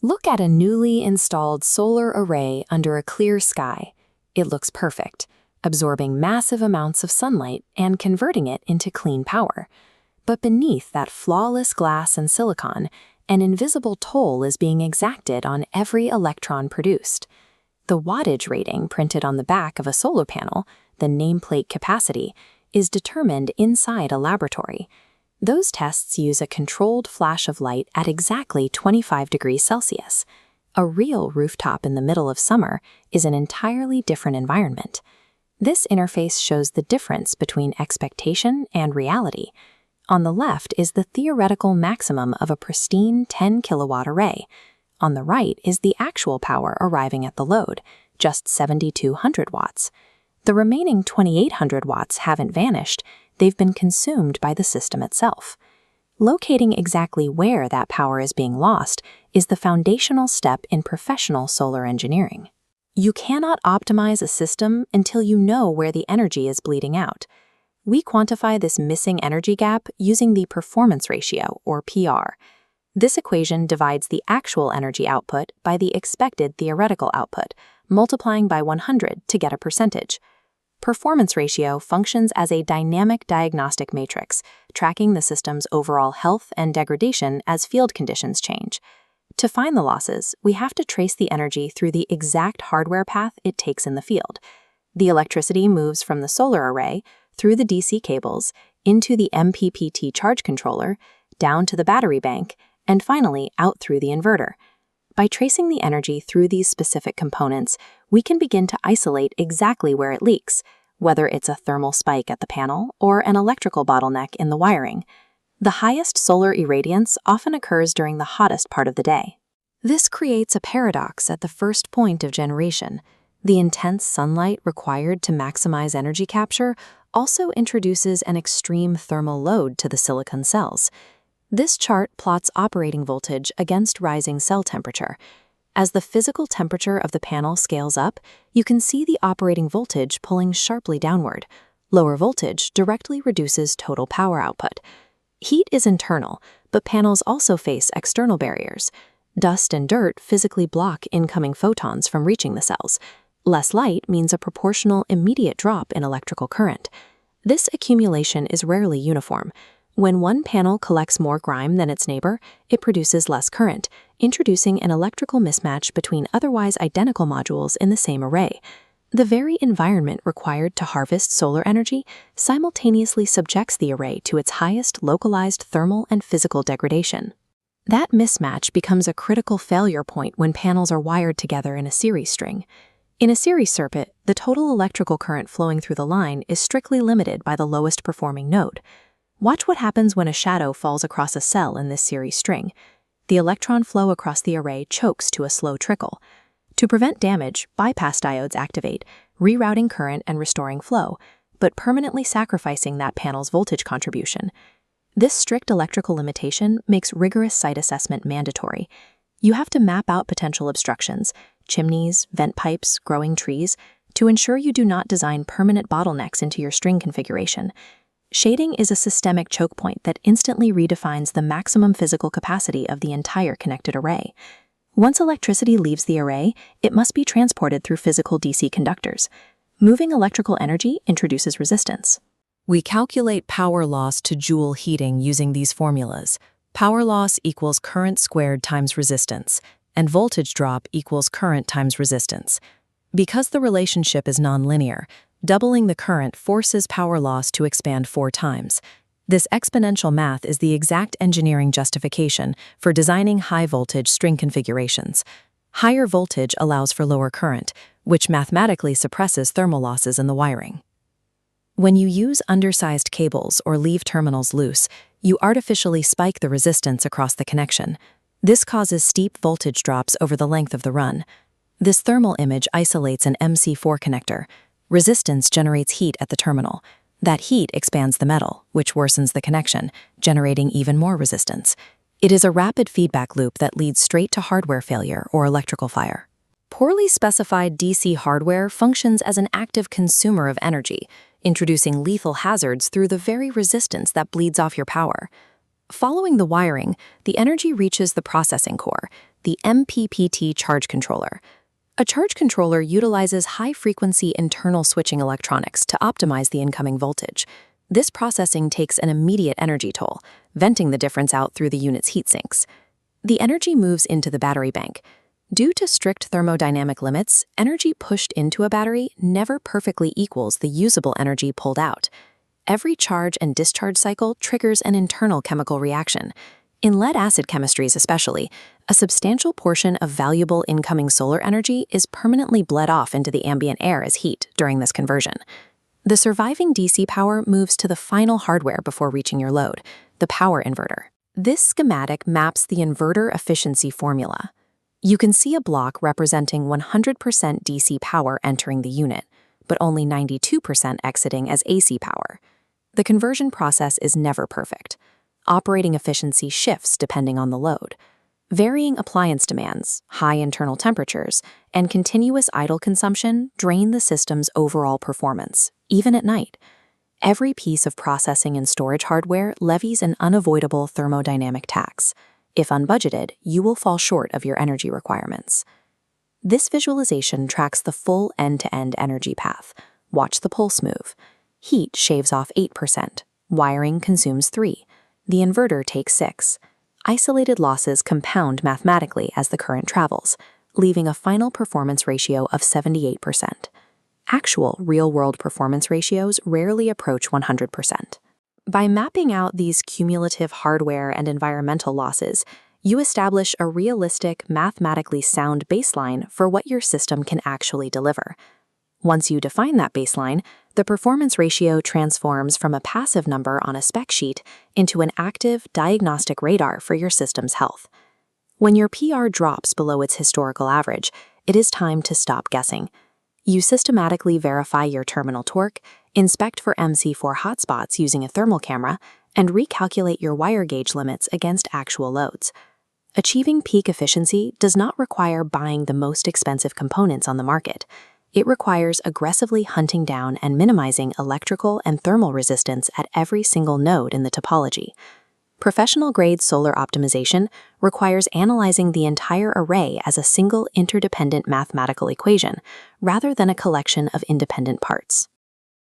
Look at a newly installed solar array under a clear sky. It looks perfect, absorbing massive amounts of sunlight and converting it into clean power. But beneath that flawless glass and silicon, an invisible toll is being exacted on every electron produced. The wattage rating printed on the back of a solar panel, the nameplate capacity, is determined inside a laboratory. Those tests use a controlled flash of light at exactly 25 degrees Celsius. A real rooftop in the middle of summer is an entirely different environment. This interface shows the difference between expectation and reality. On the left is the theoretical maximum of a pristine 10 kilowatt array. On the right is the actual power arriving at the load, just 7,200 watts. The remaining 2,800 watts haven't vanished, they've been consumed by the system itself. Locating exactly where that power is being lost is the foundational step in professional solar engineering. You cannot optimize a system until you know where the energy is bleeding out. We quantify this missing energy gap using the performance ratio, or PR. This equation divides the actual energy output by the expected theoretical output, multiplying by 100 to get a percentage. Performance ratio functions as a dynamic diagnostic matrix, tracking the system's overall health and degradation as field conditions change. To find the losses, we have to trace the energy through the exact hardware path it takes in the field. The electricity moves from the solar array, through the DC cables, into the MPPT charge controller, down to the battery bank, and finally out through the inverter. By tracing the energy through these specific components, we can begin to isolate exactly where it leaks, whether it's a thermal spike at the panel or an electrical bottleneck in the wiring. The highest solar irradiance often occurs during the hottest part of the day. This creates a paradox at the first point of generation. The intense sunlight required to maximize energy capture also introduces an extreme thermal load to the silicon cells. This chart plots operating voltage against rising cell temperature. As the physical temperature of the panel scales up, you can see the operating voltage pulling sharply downward. Lower voltage directly reduces total power output. Heat is internal, but panels also face external barriers. Dust and dirt physically block incoming photons from reaching the cells. Less light means a proportional immediate drop in electrical current. This accumulation is rarely uniform. When one panel collects more grime than its neighbor, it produces less current, introducing an electrical mismatch between otherwise identical modules in the same array. The very environment required to harvest solar energy simultaneously subjects the array to its highest localized thermal and physical degradation. That mismatch becomes a critical failure point when panels are wired together in a series string. In a series circuit, the total electrical current flowing through the line is strictly limited by the lowest performing node. Watch what happens when a shadow falls across a cell in this series string. The electron flow across the array chokes to a slow trickle. To prevent damage, bypass diodes activate, rerouting current and restoring flow, but permanently sacrificing that panel's voltage contribution. This strict electrical limitation makes rigorous site assessment mandatory. You have to map out potential obstructions, chimneys, vent pipes, growing trees, to ensure you do not design permanent bottlenecks into your string configuration. Shading is a systemic choke point that instantly redefines the maximum physical capacity of the entire connected array. Once electricity leaves the array, it must be transported through physical DC conductors. Moving electrical energy introduces resistance. We calculate power loss to joule heating using these formulas. Power loss equals current squared times resistance, and voltage drop equals current times resistance. Because the relationship is nonlinear, doubling the current forces power loss to expand 4 times. This exponential math is the exact engineering justification for designing high-voltage string configurations. Higher voltage allows for lower current, which mathematically suppresses thermal losses in the wiring. When you use undersized cables or leave terminals loose, you artificially spike the resistance across the connection. This causes steep voltage drops over the length of the run. This thermal image isolates an MC4 connector. Resistance generates heat at the terminal. That heat expands the metal, which worsens the connection, generating even more resistance. It is a rapid feedback loop that leads straight to hardware failure or electrical fire. Poorly specified DC hardware functions as an active consumer of energy, introducing lethal hazards through the very resistance that bleeds off your power. Following the wiring, the energy reaches the processing core. the MPPT charge controller. A charge controller utilizes high-frequency internal switching electronics to optimize the incoming voltage. This processing takes an immediate energy toll, venting the difference out through the unit's heat sinks. The energy moves into the battery bank. Due to strict thermodynamic limits, energy pushed into a battery never perfectly equals the usable energy pulled out. Every charge and discharge cycle triggers an internal chemical reaction. In lead-acid chemistries especially, a substantial portion of valuable incoming solar energy is permanently bled off into the ambient air as heat during this conversion. The surviving DC power moves to the final hardware before reaching your load, the power inverter. This schematic maps the inverter efficiency formula. You can see a block representing 100% DC power entering the unit, but only 92% exiting as AC power. The conversion process is never perfect. Operating efficiency shifts depending on the load. Varying appliance demands, high internal temperatures, and continuous idle consumption drain the system's overall performance, even at night. Every piece of processing and storage hardware levies an unavoidable thermodynamic tax. If unbudgeted, you will fall short of your energy requirements. This visualization tracks the full end-to-end energy path. Watch the pulse move. Heat shaves off 8%. Wiring consumes 3%. The inverter takes 6%. Isolated losses compound mathematically as the current travels, leaving a final performance ratio of 78%. Actual real-world performance ratios rarely approach 100%. By mapping out these cumulative hardware and environmental losses, you establish a realistic, mathematically sound baseline for what your system can actually deliver. Once you define that baseline, the performance ratio transforms from a passive number on a spec sheet into an active diagnostic radar for your system's health. When your PR drops below its historical average, it is time to stop guessing. You systematically verify your terminal torque, inspect for MC4 hotspots using a thermal camera, and recalculate your wire gauge limits against actual loads. Achieving peak efficiency does not require buying the most expensive components on the market. It requires aggressively hunting down and minimizing electrical and thermal resistance at every single node in the topology. Professional-grade solar optimization requires analyzing the entire array as a single interdependent mathematical equation, rather than a collection of independent parts.